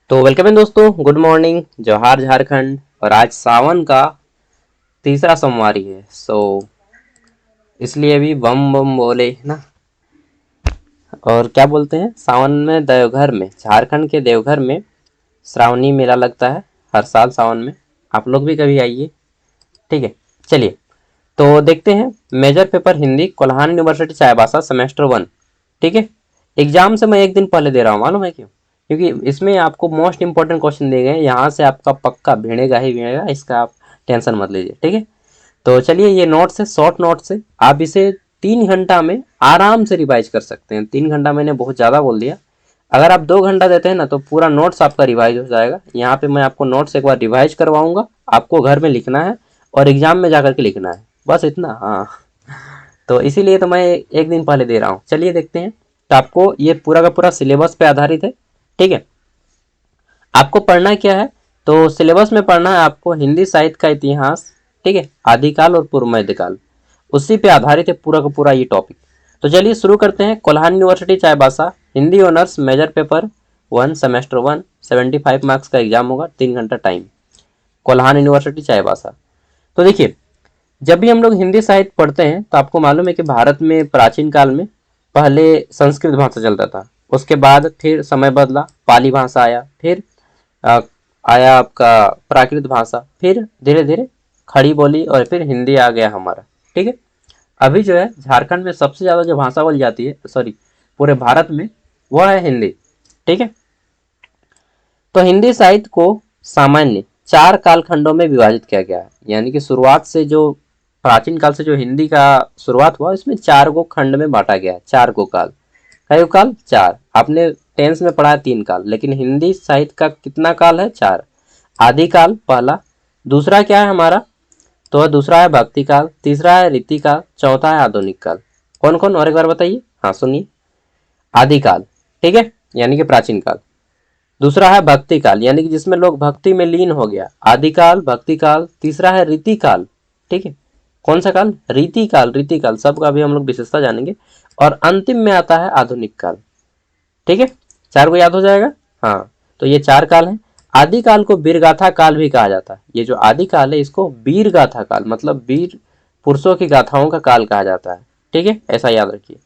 तो वेलकम है दोस्तों, गुड मॉर्निंग, जोहार झारखंड। और आज सावन का तीसरा सोमवारी है। इसलिए भी बम बम बोले ना। और क्या बोलते हैं, सावन में देवघर में, झारखंड के देवघर में श्रावणी मेला लगता है हर साल सावन में। आप लोग भी कभी आइए, ठीक है। चलिए, तो देखते हैं। Major paper Hindi, Kolhan university Chaibasa, semester 1। ठीक है। एग्जाम से मैं एक दिन पहले दे रहा हूँ, मालूम है क्यों? क्योंकि इसमें आपको मोस्ट इंपॉर्टेंट क्वेश्चन दिए गए हैं, यहाँ से आपका पक्का भिड़ेगा ही भिड़ेगा, इसका आप टेंशन मत लीजिए, ठीक है। तो चलिए, ये नोट्स है, शॉर्ट नोट्स है। आप इसे 3 घंटा में आराम से रिवाइज कर सकते हैं। 3 घंटा मैंने बहुत ज़्यादा बोल दिया। अगर आप 2 घंटा देते हैं ना, तो पूरा नोट्स आपका रिवाइज हो जाएगा। यहाँ पे मैं आपको नोट्स एक बार रिवाइज करवाऊंगा, आपको घर में लिखना है और एग्जाम में जाकर के लिखना है, बस इतना। हाँ, तो इसीलिए तो मैं एक दिन पहले दे रहा हूँ। चलिए देखते हैं। तो आपको ये पूरा का पूरा सिलेबस पे आधारित है, ठीक है। आपको पढ़ना क्या है? तो सिलेबस में पढ़ना है आपको हिंदी साहित्य का इतिहास, ठीक है, आदिकाल और पूर्व मध्यकाल। उसी पे आधारित है पूरा का पूरा ये टॉपिक। तो चलिए शुरू करते हैं। Kolhan university Chaibasa, Hindi honours, major paper 1, semester 1, 75 marks का एग्जाम होगा, 3 घंटा टाइम। कोल्हान यूनिवर्सिटी चाईबासा। तो देखिए, जब भी हम लोग हिंदी साहित्य पढ़ते हैं तो आपको मालूम है कि भारत में प्राचीन काल में पहले संस्कृत भाषा चलता था। उसके बाद फिर समय बदला, पाली भाषा आया, फिर आ, आया आपका प्राकृत भाषा, फिर धीरे धीरे खड़ी बोली और फिर हिंदी आ गया हमारा, ठीक है। अभी जो है झारखंड में सबसे ज़्यादा जो भाषा बोली जाती है, सॉरी पूरे भारत में, वह है हिंदी, ठीक है। तो हिंदी साहित्य को सामान्य 4 कालखंडों में विभाजित किया गया है। यानी कि शुरुआत से जो प्राचीन काल से जो हिंदी का शुरुआत हुआ, इसमें 4 खंड में बांटा गया है। 4 काल, कई काल? 4। आपने टेंस में पढ़ा है 3 काल, लेकिन हिंदी साहित्य का कितना काल है? 4। आदिकाल पहला, दूसरा क्या है हमारा? तो दूसरा है भक्ति काल, तीसरा है रीति काल, चौथा है आधुनिक काल। कौन कौन, और एक बार बताइए। हाँ सुनिए। आदिकाल, ठीक है, यानी कि प्राचीन काल। दूसरा है भक्ति काल, यानी कि जिसमें लोग भक्ति में लीन हो गया, आदिकाल, भक्ति काल। तीसरा है रीति काल, ठीक है। कौन सा काल? रीति काल। रीति काल सबका अभी हम लोग विशेषता जानेंगे। और अंतिम में आता है आधुनिक काल, ठीक है। 4 को याद हो जाएगा। हाँ, तो ये 4 काल है। आदि काल को वीरगाथा काल भी कहा जाता है। ये जो आदि काल है, इसको वीर गाथा काल, मतलब वीर पुरुषों की गाथाओं का काल कहा जाता है, ठीक है, ऐसा याद रखिए।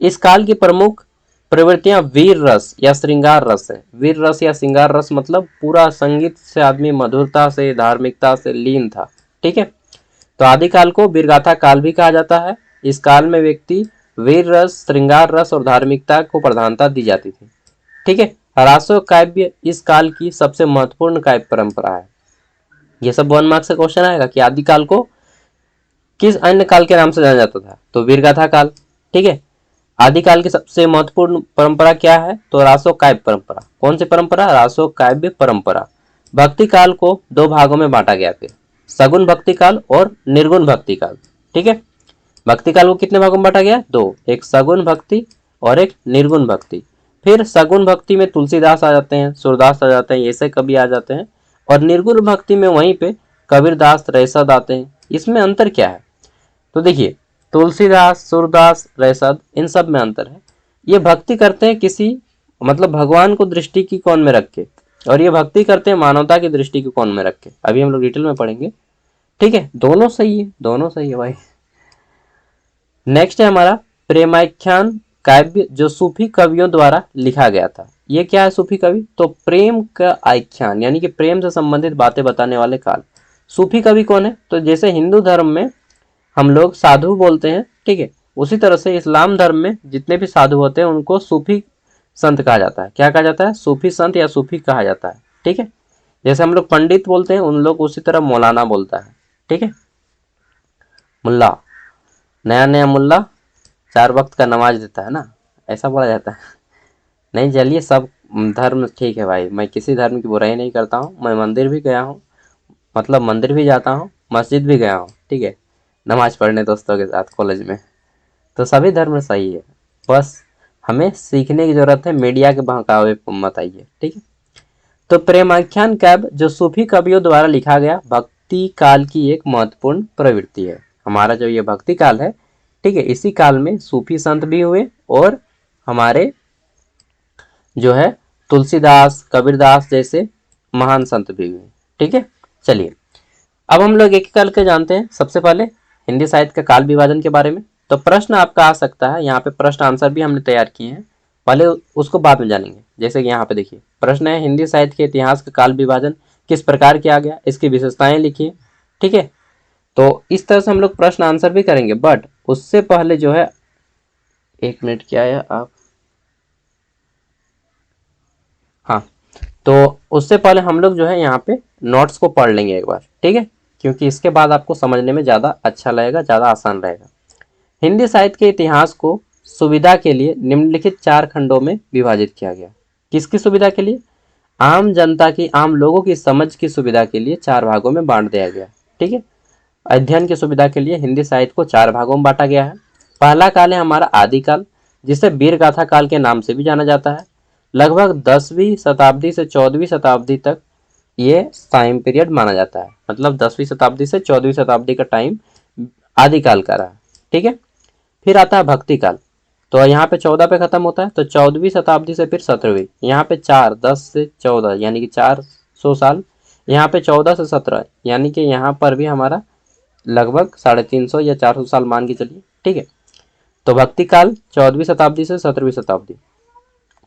इस काल की प्रमुख प्रवृत्तियां वीर रस या श्रृंगार रस है। वीर रस या श्रृंगार रस मतलब पूरा संगीत से आदमी मधुरता से, धार्मिकता से लीन था, ठीक है। तो आदिकाल को वीरगाथा काल भी कहा जाता है। इस काल में व्यक्ति वीर रस, श्रृंगार रस और धार्मिकता को प्रधानता दी जाती थी, ठीक है। रासो काव्य इस काल की सबसे महत्वपूर्ण काव्य परंपरा है। ये सब 1 मार्क्स का क्वेश्चन आएगा कि आदिकाल को किस अन्य काल के नाम से जाना जाता था? तो वीरगाथा काल, ठीक है। आदिकाल की सबसे महत्वपूर्ण परंपरा क्या है? तो रासो काव्य परंपरा। कौन सी परंपरा? रासो काव्य परंपरा। भक्ति काल को 2 भागों में बांटा गया, फिर सगुन भक्ति काल और निर्गुण भक्ति काल, ठीक है। भक्ति काल को कितने भागों में बांटा गया? 2, एक सगुन भक्ति और एक निर्गुण भक्ति। फिर सगुन भक्ति में तुलसीदास आ जाते हैं, सूरदास आ जाते हैं, ऐसे कवि आ जाते हैं। और निर्गुण भक्ति में वहीं पे कबीरदास, रैसद आते हैं। इसमें अंतर क्या है? तो देखिए, तुलसीदास, सूरदास, रैसद, इन सब में अंतर है। ये भक्ति करते हैं किसी, मतलब भगवान को दृष्टि की कोण में रख के, और ये भक्ति करते हैं मानवता की दृष्टि की कोण में रख के। अभी हम लोग डिटेल में पढ़ेंगे, ठीक है। दोनों सही है, दोनों सही है भाई। नेक्स्ट है हमारा प्रेमाख्यान काव्य, जो सूफी कवियों द्वारा लिखा गया था। ये क्या है सूफी कवि? तो प्रेम का आख्यान, यानी कि प्रेम से संबंधित बातें बताने वाले काल। सूफी कवि कौन है? तो जैसे हिंदू धर्म में हम लोग साधु बोलते हैं, ठीक है, उसी तरह से इस्लाम धर्म में जितने भी साधु होते हैं उनको सूफी संत कहा जाता है। क्या कहा जाता है? सूफी संत या सूफी कहा जाता है, ठीक है। जैसे हम लोग पंडित बोलते हैं, उन लोग उसी तरह मौलाना बोलता है, ठीक है। मुल्ला, नया नया मुल्ला 4 वक्त का नमाज देता है ना, ऐसा बोला जाता है। नहीं, चलिए, सब धर्म ठीक है भाई, मैं किसी धर्म की बुराई नहीं करता हूँ। मैं मंदिर भी गया हूँ, मतलब मंदिर भी जाता हूँ, मस्जिद भी गया हूँ, ठीक है, नमाज पढ़ने दोस्तों के साथ कॉलेज में। तो सभी धर्म सही है, बस हमें सीखने की जरूरत है, मीडिया के बहकावे पर मत आइए, ठीक है। तो प्रेमाख्यान काव्य जो सूफी कवियों द्वारा लिखा गया भक्ति काल की एक महत्वपूर्ण प्रवृत्ति है। हमारा जो ये भक्ति काल है, ठीक है, इसी काल में सूफी संत भी हुए और हमारे जो है तुलसीदास, कबीरदास जैसे महान संत भी हुए। ठीक है, चलिए अब हम लोग एक एक करके जानते हैं। सबसे पहले हिंदी साहित्य का काल विभाजन के बारे में। तो प्रश्न आपका आ सकता है, यहाँ पे प्रश्न आंसर भी हमने तैयार किए हैं, पहले उसको बाद में जानेंगे। जैसे कि यहाँ पे देखिए प्रश्न है, हिंदी साहित्य के इतिहास का काल विभाजन किस प्रकार किया गया, इसकी विशेषताएं लिखिए। ठीक है, तो इस तरह से हम लोग प्रश्न आंसर भी करेंगे, बट उससे पहले जो है, एक मिनट क्या है आप, हाँ, तो उससे पहले हम लोग जो है यहाँ पे नोट्स को पढ़ लेंगे एक बार। ठीक है, क्योंकि इसके बाद आपको समझने में ज़्यादा अच्छा लगेगा, ज़्यादा आसान रहेगा। हिंदी साहित्य के इतिहास को सुविधा के लिए निम्नलिखित 4 खंडों में विभाजित किया गया। किसकी सुविधा के लिए? आम जनता की, आम लोगों की समझ की सुविधा के लिए 4 भागों में बांट दिया गया। ठीक है, अध्ययन की सुविधा के लिए हिंदी साहित्य को 4 भागों में बांटा गया है। पहला काल है हमारा आदिकाल, जिसे वीर गाथा काल के नाम से भी जाना जाता है। लगभग 10वीं शताब्दी से 14वीं शताब्दी तक ये टाइम पीरियड माना जाता है, मतलब 10वीं शताब्दी से 14वीं शताब्दी का टाइम आदिकाल का रहा। ठीक है, फिर आता है भक्ति काल, तो यहाँ पे 14 पे खत्म होता है, तो 14वीं शताब्दी से फिर 17वीं, यहाँ पे 4, 10 से 14 यानी कि 400 साल, यहाँ पे 14 से 17 यानी कि यहाँ पर भी हमारा लगभग 350 या 400 साल मान के चलिए। ठीक है, तो भक्ति काल 14वीं शताब्दी से 17वीं शताब्दी।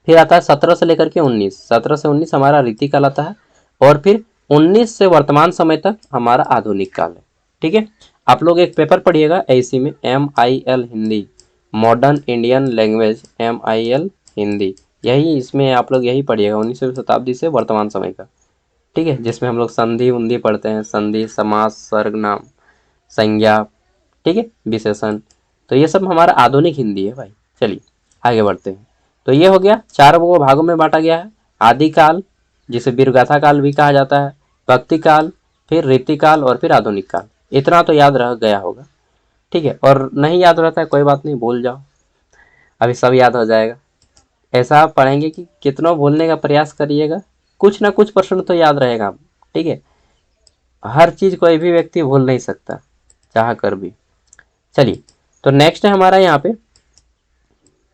फिर आता है 17 से लेकर के 19, 17 से 19 हमारा रीति काल आता है, और फिर 19 से वर्तमान समय तक हमारा आधुनिक काल है। ठीक है, आप लोग एक पेपर पढ़िएगा ऐसी में, MIL Hindi, modern Indian language, MIL Hindi, यही इसमें आप लोग यही पढ़िएगा 19वीं शताब्दी से वर्तमान समय का। ठीक है, जिसमें हम लोग संधि उन्धि पढ़ते हैं, संधि, समास, सर्वनाम, संज्ञा, ठीक है, विशेषण, तो ये सब हमारा आधुनिक हिंदी है भाई। चलिए आगे बढ़ते हैं। तो ये हो गया, 4 भागों में बांटा गया है। आदिकाल, जिसे वीरगाथा काल भी कहा जाता है, भक्ति काल, फिर रीति काल, और फिर आधुनिक काल। इतना तो याद रह गया होगा। ठीक है, और नहीं याद रहता है कोई बात नहीं, भूल जाओ, अभी सब याद हो जाएगा। ऐसा आप पढ़ेंगे कि कितना भूलने का प्रयास करिएगा, कुछ ना कुछ प्रश्न तो याद रहेगा। ठीक है, हर चीज कोई भी व्यक्ति भूल नहीं सकता चाह कर भी। चलिए, तो नेक्स्ट है हमारा यहाँ पे,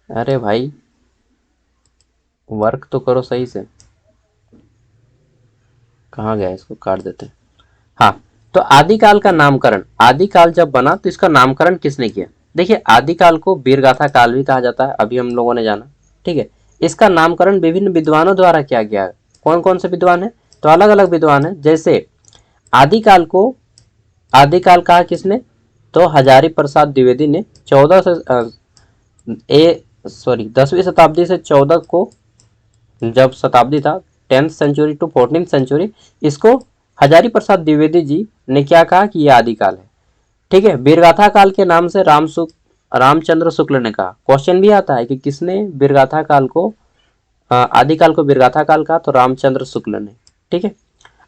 अरे भाई वर्क तो करो सही से, कहाँ गया, इसको काट देते हैं। हाँ, तो आदिकाल का नामकरण, आदिकाल जब बना तो इसका नामकरण किसने किया? देखिए आदिकाल को वीरगाथा काल भी कहा जाता है, अभी हम लोगों ने जाना। ठीक है, इसका नामकरण विभिन्न विद्वानों द्वारा किया गया है। कौन कौन से विद्वान है? तो अलग अलग विद्वान है। जैसे आदिकाल को आदिकाल कहा किसने? तो हजारी प्रसाद द्विवेदी ने 10वीं शताब्दी से 14 को, जब शताब्दी था 10th century to 14th century, इसको हजारी प्रसाद द्विवेदी जी ने क्या कहा कि यह आदिकाल है। ठीक है, वीरगाथा काल के नाम से रामचंद्र शुक्ल ने कहा। क्वेश्चन भी आता है कि किसने वीरगाथा काल को, आदिकाल को वीरगाथा काल कहा? तो रामचंद्र शुक्ल ने। ठीक है,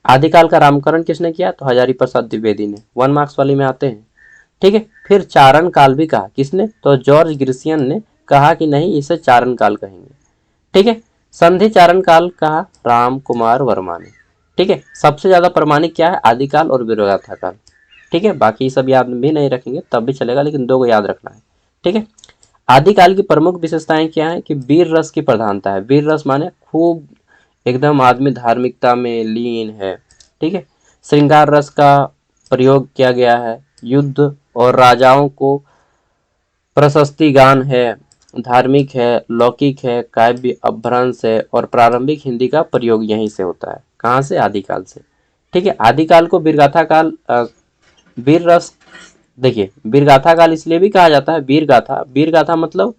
आदिकाल का नामकरण किसने किया? तो हजारी प्रसाद द्विवेदी ने। 1 मार्क्स वाली में आते हैं। ठीक है, फिर चारण काल भी कहा, किसने? तो जॉर्ज ग्रिसियन ने कहा कि नहीं, इसे चारण काल कहेंगे। ठीक है, संधि चारण काल कहा राम कुमार वर्मा ने। ठीक है, सबसे ज्यादा प्रमाणिक क्या है? आदिकाल और वीरगाथा काल। ठीक है, बाकी सब याद भी नहीं रखेंगे तब भी चलेगा, लेकिन 2 को याद रखना है। ठीक है, आदिकाल की प्रमुख विशेषताएं क्या है? कि वीर रस की प्रधानता है। वीर रस माने खूब एकदम आदमी धार्मिकता में लीन है। ठीक है, श्रृंगार रस का प्रयोग किया गया है। युद्ध और राजाओं को प्रशस्ति गान है, धार्मिक है, लौकिक है, काव्य, अपभ्रंश है, और प्रारंभिक हिंदी का प्रयोग यहीं से होता है। कहाँ से? आदिकाल से। ठीक है, आदिकाल को वीरगाथा काल, वीर रस, देखिए वीरगाथा काल इसलिए भी कहा जाता है, वीर गाथा मतलब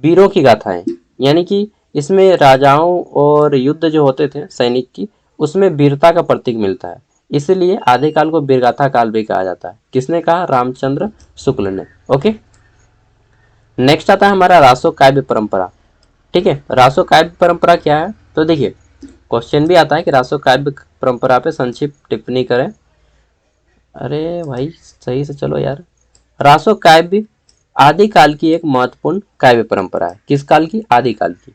वीरों की गाथाएं, यानी कि इसमें राजाओं और युद्ध जो होते थे सैनिक की, उसमें वीरता का प्रतीक मिलता है, इसलिए आदिकाल को वीरगाथा काल भी कहा जाता है। किसने कहा? रामचंद्र शुक्ल ने। ओके, नेक्स्ट आता है हमारा रासो काव्य परंपरा। ठीक है, रासो काव्य परंपरा क्या है? तो देखिए क्वेश्चन भी आता है कि रासो काव्य परंपरा पे संक्षिप्त टिप्पणी करें। अरे भाई सही से चलो यार। रासो काव्य आदिकाल की एक महत्वपूर्ण काव्य परंपरा है। किस काल की? आदिकाल की।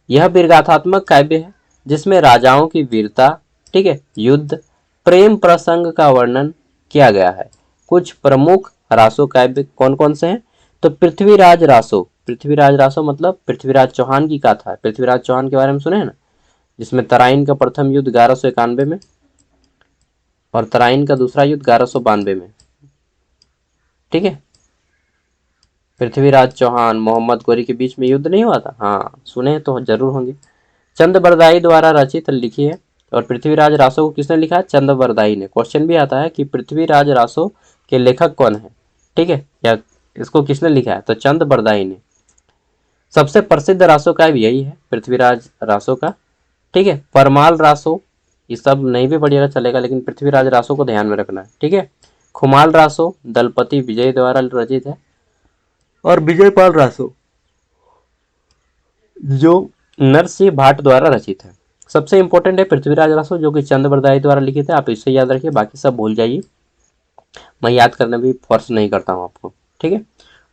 यह वीरगाथात्मक काव्य है जिसमें राजाओं की वीरता, ठीक है, युद्ध, प्रेम प्रसंग का वर्णन किया गया है। कुछ प्रमुख रासो काव्य कौन कौन से हैं? तो पृथ्वीराज रासो मतलब पृथ्वीराज चौहान की गाथा है। पृथ्वीराज चौहान के बारे में सुने हैं ना? जिसमें तराइन का प्रथम युद्ध 1191 में और तराइन का दूसरा युद्ध 1192 में। ठीक है, पृथ्वीराज चौहान मोहम्मद गोरी के बीच में युद्ध नहीं हुआ था, हाँ सुने तो जरूर होंगे। चंद बरदाई द्वारा रचित लिखी है। और पृथ्वीराज रासो को किसने लिखा है? चंद बरदाई ने। क्वेश्चन भी आता है कि पृथ्वीराज रासो के लेखक कौन है, ठीक है, या इसको किसने लिखा है, तो चंद बरदाई ने। सबसे प्रसिद्ध रासो का भी यही है, पृथ्वीराज रासो का। ठीक है, परमाल रासो ये सब नहीं भी पढ़िएगा चलेगा, लेकिन पृथ्वीराज रासो को ध्यान में रखना है। ठीक है, खुमाल रासो दलपति विजय द्वारा रचित है। और विजयपाल रासो जो नरसिंह भाट द्वारा रचित है। सबसे इंपॉर्टेंट है पृथ्वीराज रासो जो कि चंद बरदाई द्वारा लिखित है, आप इसे याद रखिए, बाकी सब भूल जाइए, मैं याद करने भी फोर्स नहीं करता हूँ आपको। ठीक है,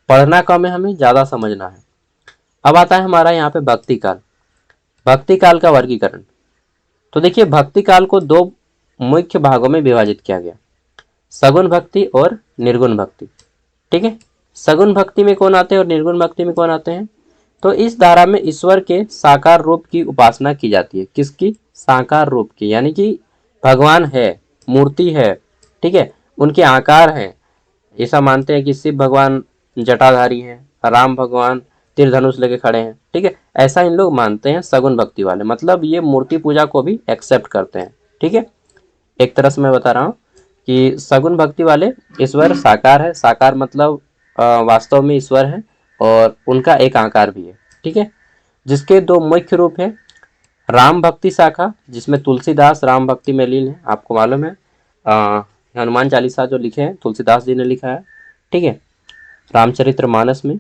पढ़ना कम है, हमें ज्यादा समझना है। अब आता है हमारा यहाँ पे भक्ति काल। भक्ति काल का वर्गीकरण। तो देखिए भक्ति काल को दो मुख्य भागों में विभाजित किया गया, सगुण भक्ति और निर्गुण भक्ति। ठीक है, सगुण भक्ति में कौन आते हैं और निर्गुण भक्ति में कौन आते हैं? तो इस धारा में ईश्वर के साकार रूप की उपासना की जाती है। किसकी? साकार रूप की, यानी कि भगवान है, मूर्ति है, ठीक है, उनके आकार है। ऐसा मानते हैं कि शिव भगवान जटाधारी हैं, राम भगवान तीर धनुष लेके खड़े हैं। ठीक है, ऐसा इन लोग मानते हैं सगुण भक्ति वाले, मतलब ये मूर्ति पूजा को भी एक्सेप्ट करते हैं। ठीक है, एक तरह से मैं बता रहा हूँ कि सगुण भक्ति वाले ईश्वर साकार है, साकार मतलब वास्तव में ईश्वर है और उनका एक आकार भी है। ठीक है, जिसके दो मुख्य रूप है, राम भक्ति शाखा जिसमें तुलसीदास राम भक्ति में लीन है, आपको मालूम है हनुमान चालीसा जो लिखे हैं तुलसीदास जी ने लिखा है। ठीक है, रामचरित्र मानस में।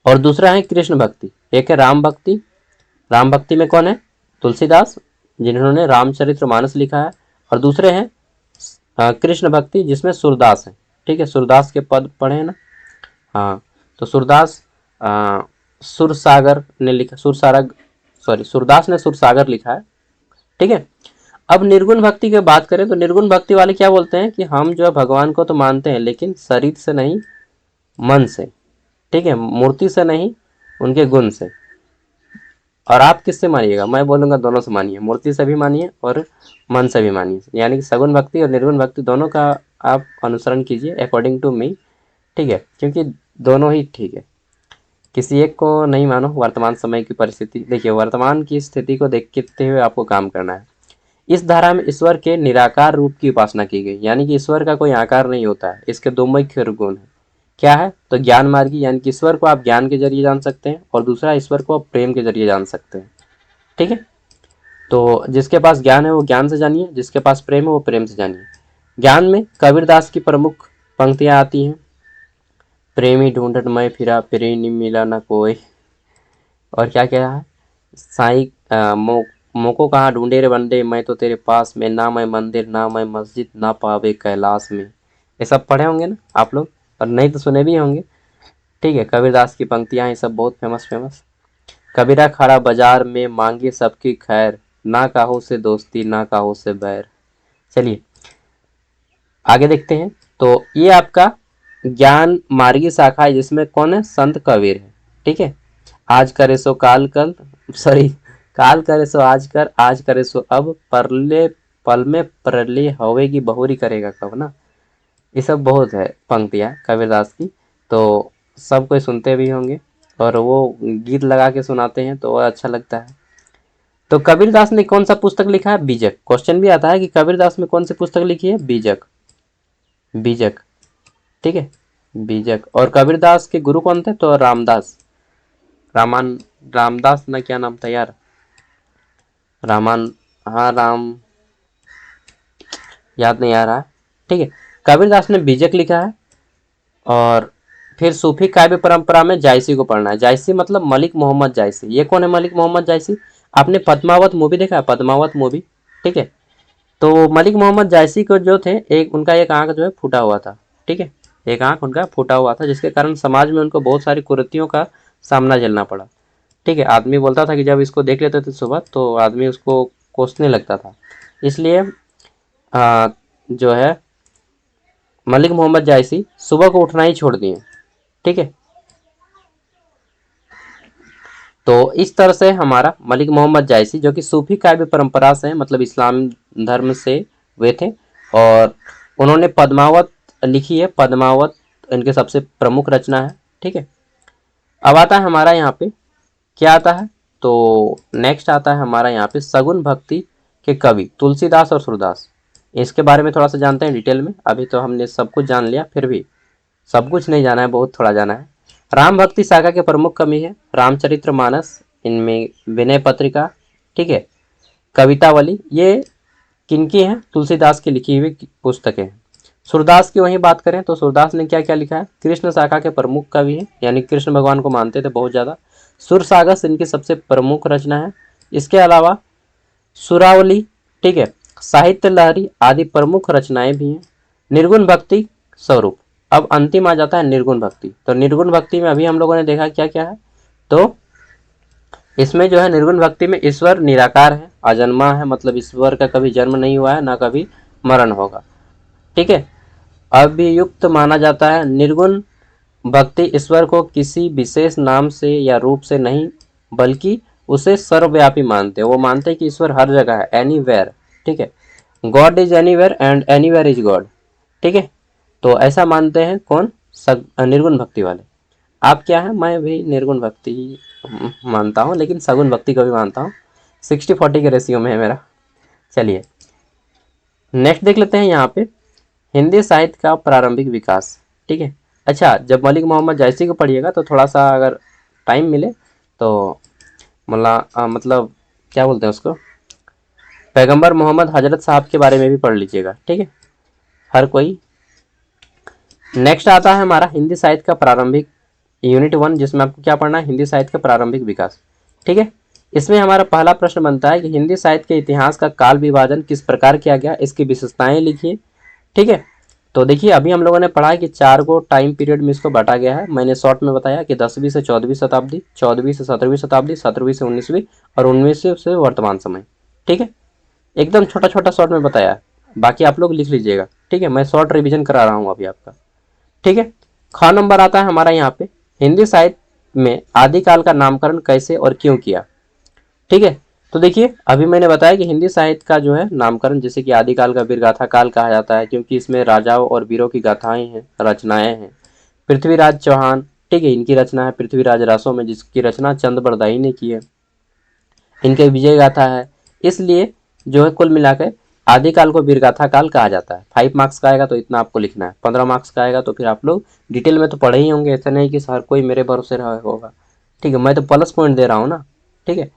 और दूसरा है कृष्ण भक्ति। एक है राम भक्ति, राम भक्ति में कौन है? तुलसीदास जिन्होंने रामचरित्र मानस लिखा है। और दूसरे हैं कृष्ण भक्ति जिसमें सूरदास है। ठीक है, सूरदास के पद पढ़े हैं ना, हाँ, तो सूरदास सुरसागर ने लिखा, सूरदास ने सुरसागर लिखा है। ठीक है, अब निर्गुण भक्ति की बात करें तो निर्गुण भक्ति वाले क्या बोलते हैं कि हम जो है भगवान को तो मानते हैं लेकिन शरीर से नहीं, मन से। ठीक है, मूर्ति से नहीं, उनके गुण से। और आप किससे मानिएगा? मैं बोलूंगा दोनों से मानिए, मूर्ति से भी मानिए और मन से भी मानिए, यानी कि सगुण भक्ति और निर्गुण भक्ति दोनों का आप अनुसरण कीजिए अकॉर्डिंग टू मी। ठीक है, क्योंकि दोनों ही ठीक है, किसी एक को नहीं मानो। वर्तमान समय की परिस्थिति देखिए, वर्तमान की स्थिति को देखते हुए आपको काम करना है। इस धारा में ईश्वर के निराकार रूप की उपासना की गई, यानी कि ईश्वर का कोई आकार नहीं होता है। इसके दो मुख्य गुण है, क्या है? तो ज्ञान मार्गी, यानी कि ईश्वर को आप ज्ञान के जरिए जान सकते हैं, और दूसरा ईश्वर को आप प्रेम के जरिए जान सकते हैं। ठीक है, तो जिसके पास ज्ञान है वो ज्ञान से जानिए, जिसके पास प्रेम है वो प्रेम से जानिए। ज्ञान में कबीरदास की प्रमुख पंक्तियां आती हैं, प्रेमी ढूंढत मैं फिरा प्रेमी मिला न कोई। और क्या कह रहा है? साई मोको कहाँ ढूंढे रे बंदे, मैं तो तेरे पास में, ना मैं मंदिर ना मैं मस्जिद, ना पावे कैलाश में। ये सब पढ़े होंगे ना आप लोग, और नहीं तो सुने भी होंगे। ठीक है, कबीरदास की पंक्तियां ये सब बहुत फेमस। कबीरा खड़ा बाजार में मांगे सबकी खैर, ना काहो से दोस्ती ना काहो से बैर। चलिए आगे देखते हैं। तो ये आपका ज्ञान मार्गी शाखा है जिसमें कौन है? संत कबीर है। ठीक है, आज करे सो काल कल, सॉरी, काल करे सो आज करे सो अब, परले पल में प्रलय होवेगी बहुरी करेगा कब ना। ये सब बहुत है पंक्तियां कबीरदास की, तो सब कोई सुनते भी होंगे और वो गीत लगा के सुनाते हैं तो अच्छा लगता है। तो कबीरदास ने कौन सा पुस्तक लिखा है? बीजक। क्वेश्चन भी आता है कि कबीरदास ने कौन सी पुस्तक लिखी है? बीजक। बीजक, ठीक है, बीजक। और कबीरदास के गुरु कौन थे? तो रामदास, रामदास ना, क्या नाम था यार, हाँ राम, याद नहीं आ रहा। ठीक है, कबीरदास ने बीजक लिखा है। और फिर सूफी काव्य परंपरा में जायसी को पढ़ना है। जायसी मतलब मलिक मोहम्मद जायसी। ये कौन है मलिक मोहम्मद जायसी? आपने पद्मावत मूवी देखा है? पद्मावत मूवी, ठीक है, तो मलिक मोहम्मद जायसी को जो थे, एक उनका एक आंख जो है फूटा हुआ था। ठीक है, एक आंख उनका फूटा हुआ था, जिसके कारण समाज में उनको बहुत सारी कुरीतियों का सामना झेलना पड़ा। ठीक है, आदमी बोलता था कि जब इसको देख लेते थे सुबह तो आदमी उसको कोसने लगता था। इसलिए जो है मलिक मोहम्मद जायसी सुबह को उठना ही छोड़ दिए। ठीक है, तो इस तरह से हमारा मलिक मोहम्मद जायसी जो कि सूफी काव्य परंपरा से मतलब इस्लाम धर्म से वे थे, और उन्होंने पद्मावत लिखी है। पद्मावत इनके सबसे प्रमुख रचना है। ठीक है, अब आता है हमारा यहाँ पे क्या आता है, तो नेक्स्ट आता है हमारा यहाँ पे सगुन भक्ति के कवि तुलसीदास और सूरदास। इसके बारे में थोड़ा सा जानते हैं डिटेल में। अभी तो हमने सब कुछ जान लिया, फिर भी सब कुछ नहीं जाना है, बहुत थोड़ा जाना है। राम भक्ति शाखा के प्रमुख कवि है रामचरित्र मानस, इनमें विनय पत्रिका, ठीक है, कवितावली, ये किनकी हैं, तुलसीदास की लिखी हुई पुस्तकें हैं। सूरदास की वहीं बात करें तो सूरदास ने क्या क्या लिखा है, कृष्ण शाखा के प्रमुख कवि हैं, यानी कृष्ण भगवान को मानते थे बहुत ज़्यादा। सुरसागस इनकी सबसे प्रमुख रचना है। इसके अलावा सुरावली, ठीक है, साहित्य लहरी आदि प्रमुख रचनाएं भी हैं। निर्गुण भक्ति स्वरूप, अब अंतिम आ जाता है निर्गुण भक्ति। तो निर्गुण भक्ति में अभी हम लोगों ने देखा क्या क्या है, तो इसमें जो है निर्गुण भक्ति में ईश्वर निराकार है, अजन्मा है, मतलब ईश्वर का कभी जन्म नहीं हुआ है, ना कभी मरण होगा। ठीक है, अभियुक्त माना जाता है। निर्गुण भक्ति ईश्वर को किसी विशेष नाम से या रूप से नहीं, बल्कि उसे सर्वव्यापी मानते हैं। वो मानते हैं कि ईश्वर हर जगह है, एनीवेयर। ठीक है, God is anywhere and anywhere is God. ठीक है, तो ऐसा मानते हैं कौन, निर्गुण भक्ति वाले। आप क्या है, मैं भी निर्गुण भक्ति मानता हूँ, लेकिन सगुण भक्ति को भी मानता हूँ। 60-40 के रेशियो में है मेरा। चलिए नेक्स्ट देख लेते हैं यहाँ पे हिंदी साहित्य का प्रारंभिक विकास। ठीक है, अच्छा, जब मलिक मोहम्मद जायसी को पढ़िएगा तो थोड़ा सा अगर टाइम मिले तो मतलब क्या बोलते हैं उसको, पैगंबर मोहम्मद हजरत साहब के बारे में भी पढ़ लीजिएगा। ठीक है, हर कोई। नेक्स्ट आता है हमारा हिंदी साहित्य का प्रारंभिक यूनिट 1, जिसमें आपको क्या पढ़ना है, हिंदी साहित्य का प्रारंभिक विकास। ठीक है, इसमें हमारा पहला प्रश्न बनता है कि हिंदी साहित्य के इतिहास का काल विभाजन किस प्रकार किया गया, इसकी विशेषताएं लिखिए। ठीक है, तो देखिए अभी हम लोगों ने पढ़ा है कि 4 को टाइम पीरियड में इसको बांटा गया है। मैंने शॉर्ट में बताया कि 10वीं से 14वीं शताब्दी, 14वीं से 17वीं शताब्दी, 17वीं से 19वीं और 19वीं से वर्तमान समय। ठीक है, एकदम छोटा छोटा शॉर्ट में बताया है, बाकी आप लोग लिख लीजिएगा। ठीक है, मैं शॉर्ट रिविजन करा रहा हूँ अभी आपका। ठीक है, ख नंबर आता है हमारा यहाँ पे हिंदी साहित्य में आदिकाल का नामकरण कैसे और क्यों किया। ठीक है, तो देखिए अभी मैंने बताया कि हिंदी साहित्य का जो है नामकरण, जैसे कि आदिकाल का वीर गाथा काल कहा जाता है, क्योंकि इसमें राजाओं और वीरों की गाथाएं हैं, रचनाएं हैं। पृथ्वीराज चौहान, ठीक है, इनकी रचना है पृथ्वीराज रासो में, जिसकी रचना चंद बरदाई ने की है। इनके विजय गाथा है, इसलिए जो है कुल मिलाकर आदिकाल को वीर गाथा काल कहा जाता है। 5 मार्क्स का आएगा तो इतना आपको लिखना है, 15 मार्क्स का आएगा तो फिर आप लोग डिटेल में तो पढ़े ही होंगे, ऐसा नहीं कि हर कोई मेरे भरोसे रहा होगा। ठीक है, मैं तो प्लस पॉइंट दे रहा हूँ ना। ठीक है,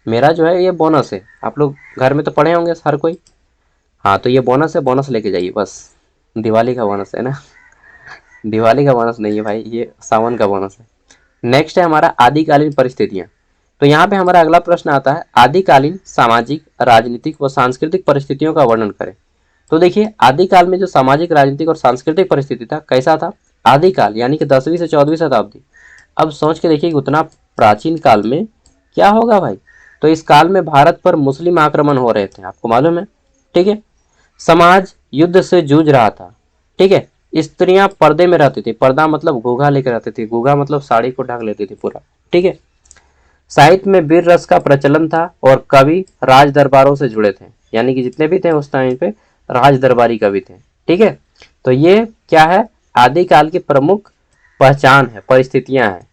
मेरा जो है ये बोनस है, आप लोग घर में तो पढ़े होंगे हर कोई। हाँ, तो ये बोनस है, बोनस लेके जाइए बस। दिवाली का बोनस है ना, दिवाली का बोनस नहीं है भाई, ये सावन का बोनस है। नेक्स्ट है हमारा आदिकालीन परिस्थितियां। तो यहाँ पे हमारा अगला प्रश्न आता है आदिकालीन सामाजिक, राजनीतिक व सांस्कृतिक परिस्थितियों का वर्णन करें। तो देखिए आदिकाल में जो सामाजिक, राजनीतिक और सांस्कृतिक परिस्थिति था कैसा था, आदिकाल यानी कि 10वीं से 14वीं शताब्दी। अब सोच के देखिए उतना प्राचीन काल में क्या होगा भाई। तो इस काल में भारत पर मुस्लिम आक्रमण हो रहे थे, आपको मालूम है। ठीक है, समाज युद्ध से जूझ रहा था। ठीक है, स्त्रियां पर्दे में रहती थी, पर्दा मतलब घूंघा लेकर रहती थी, घूंघा मतलब साड़ी को ढक लेती थी पूरा। ठीक है, साहित्य में वीर रस का प्रचलन था और कवि राज दरबारों से जुड़े थे, यानी कि जितने भी थे उस टाइम पे राज दरबारी कवि थे। ठीक है, तो ये क्या है, आदिकाल की प्रमुख पहचान है, परिस्थितियां हैं,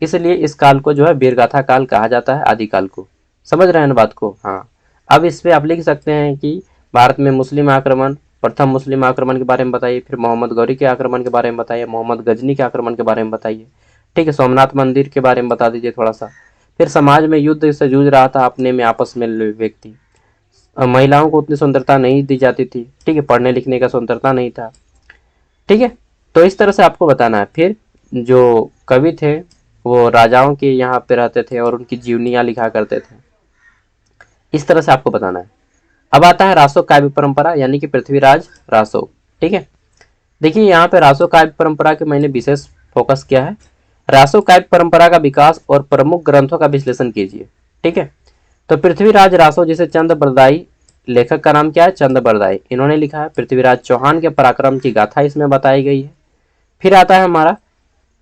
इसलिए इस काल को जो है वीरगाथा काल कहा जाता है, आदिकाल को। समझ रहे हैं ना बात को। हाँ, अब इस पे आप लिख सकते हैं कि भारत में मुस्लिम आक्रमण, प्रथम मुस्लिम आक्रमण के बारे में बताइए, फिर मोहम्मद गौरी के आक्रमण के बारे में बताइए, मोहम्मद गजनी के आक्रमण के बारे में बताइए। ठीक है, सोमनाथ मंदिर के बारे में बता दीजिए थोड़ा सा। फिर समाज में युद्ध से जूझ रहा था अपने में आपस में व्यक्ति, महिलाओं को उतनी स्वतंत्रता नहीं दी जाती थी। ठीक है, पढ़ने लिखने का स्वतंत्रता नहीं था। ठीक है, तो इस तरह से आपको बताना है। फिर जो कवि थे वो राजाओं के यहाँ पे रहते थे और उनकी जीवनियाँ लिखा करते थे, इस तरह से आपको बताना है। अब आता है रासो काव्य परंपरा, यानी कि पृथ्वीराज रासो। ठीक है, देखिए यहाँ पे रासो काव्य परंपरा के मैंने विशेष फोकस किया है। रासो काव्य परंपरा का विकास और प्रमुख ग्रंथों का विश्लेषण कीजिए। ठीक है, तो पृथ्वीराज रासो, जिसे चंद बरदाई, लेखक का नाम क्या है, चंद बरदाई, इन्होंने लिखा है। पृथ्वीराज चौहान के पराक्रम की गाथा इसमें बताई गई है। फिर आता है हमारा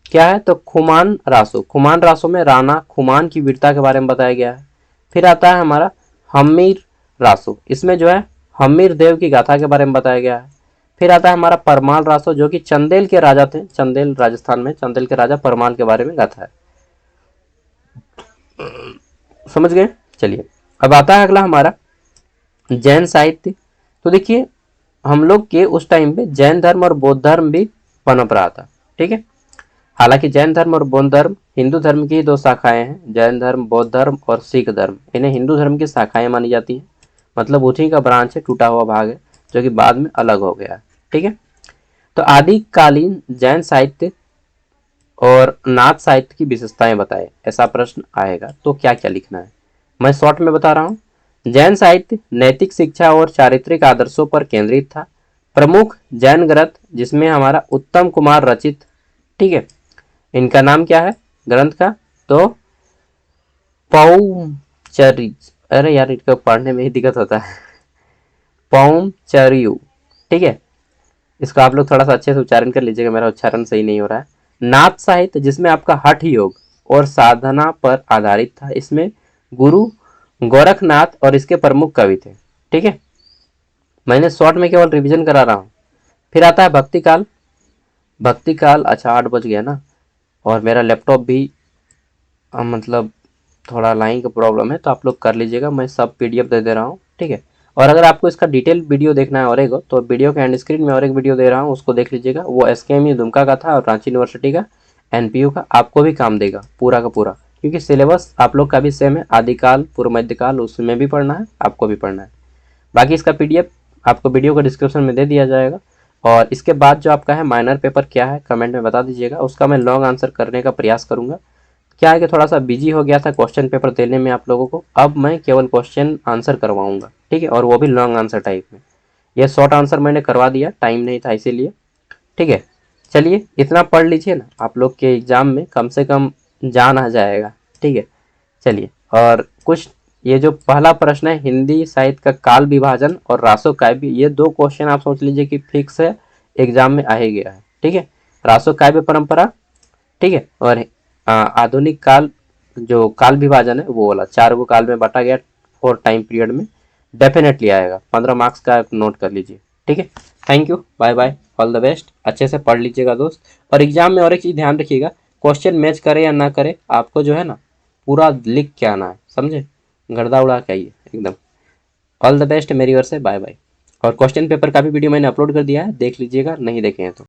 क्या है, तो खुमान रासो। खुमान रासो में राणा खुमान की वीरता के बारे में बताया गया है। फिर आता है हमारा हम्मीर रासो, इसमें जो है हम्मीर देव की गाथा के बारे में बताया गया है। फिर आता है हमारा परमाल रासो, जो कि चंदेल के राजा थे, चंदेल राजस्थान में चंदेल के राजा परमाल के बारे में गाथा है। समझ गए। चलिए, अब आता है अगला हमारा जैन साहित्य। तो देखिए, हम लोग के उस टाइम पे जैन धर्म और बौद्ध धर्म भी पनप रहा था। ठीक है, हालांकि जैन धर्म और बौद्ध धर्म हिंदू धर्म की ही दो शाखाएं हैं, जैन धर्म, बौद्ध धर्म और सिख धर्म, इन्हें हिंदू धर्म की शाखाएं मानी जाती हैं। मतलब उसी का ब्रांच है, टूटा हुआ भाग है, जो कि बाद में अलग हो गया है। ठीक है, तो आदिकालीन जैन साहित्य और नाथ साहित्य की विशेषताएं बताएं, ऐसा प्रश्न आएगा तो क्या क्या लिखना है। मैं शॉर्ट में बता रहा हूँ। जैन साहित्य नैतिक शिक्षा और चारित्रिक आदर्शों पर केंद्रित था। प्रमुख जैन ग्रंथ जिसमें हमारा उत्तम कुमार रचित, ठीक है, इनका नाम क्या है ग्रंथ का, तो पौचरिज, अरे यार इनको पढ़ने में ही दिक्कत होता है, पौचर्यु। ठीक है, इसको आप लोग थोड़ा सा अच्छे से उच्चारण कर लीजिएगा, मेरा उच्चारण सही नहीं हो रहा है। नाथ साहित्य जिसमें आपका हठ योग और साधना पर आधारित था, इसमें गुरु गोरखनाथ और इसके प्रमुख कवि थे। ठीक है, मैंने शॉर्ट में केवल रिवीजन करा रहा हूँ। फिर आता है भक्ति काल। भक्ति काल, अच्छा 8 बज गया ना, और मेरा लैपटॉप भी मतलब थोड़ा लाइन का प्रॉब्लम है, तो आप लोग कर लीजिएगा, मैं सब पीडीएफ दे दे रहा हूँ। ठीक है, और अगर आपको इसका डिटेल वीडियो देखना है और एक, तो वीडियो के एंड स्क्रीन में और एक वीडियो दे रहा हूँ, उसको देख लीजिएगा। वो एसकेएमयू दुमका का था और रांची यूनिवर्सिटी का एनपीयू का, आपको भी काम देगा पूरा का पूरा, क्योंकि सिलेबस आप लोग का भी सेम है, आदिकाल पूर्व मध्यकाल उसमें भी पढ़ना है, आपको भी पढ़ना है। बाकी इसका पीडीएफ आपको वीडियो का डिस्क्रिप्शन में दे दिया जाएगा। और इसके बाद जो आपका है माइनर पेपर क्या है कमेंट में बता दीजिएगा, उसका मैं लॉन्ग आंसर करने का प्रयास करूंगा। क्या है कि थोड़ा सा बिजी हो गया था क्वेश्चन पेपर देने में आप लोगों को, अब मैं केवल क्वेश्चन आंसर करवाऊंगा। ठीक है, और वो भी लॉन्ग आंसर टाइप में। ये शॉर्ट आंसर मैंने करवा दिया, टाइम नहीं था इसीलिए। ठीक है, चलिए इतना पढ़ लीजिए ना, आप लोग के एग्जाम में कम से कम जान आ जाएगा। ठीक है, चलिए, और कुछ ये जो पहला प्रश्न है हिंदी साहित्य का काल विभाजन और रासो काव्य, ये दो क्वेश्चन आप सोच लीजिए कि फिक्स है, एग्जाम में आ ही गया है। ठीक है, रासो काव्य परंपरा, ठीक है, और आधुनिक काल जो काल विभाजन है वो वाला, 4 गो काल में बांटा गया 4 टाइम पीरियड में, डेफिनेटली आएगा। 15 मार्क्स का नोट कर लीजिए। ठीक है, thank you, bye bye, all the best, अच्छे से पढ़ लीजिएगा दोस्त। और एग्जाम में और एक चीज़ ध्यान रखिएगा, क्वेश्चन मैच करे या ना करे, आपको जो है ना पूरा लिख के आना है, समझे, गर्दा उड़ा के आइए एकदम। ऑल द बेस्ट मेरी ओर से, बाय बाय। और क्वेश्चन पेपर का भी वीडियो मैंने अपलोड कर दिया है, देख लीजिएगा नहीं देखे हैं तो।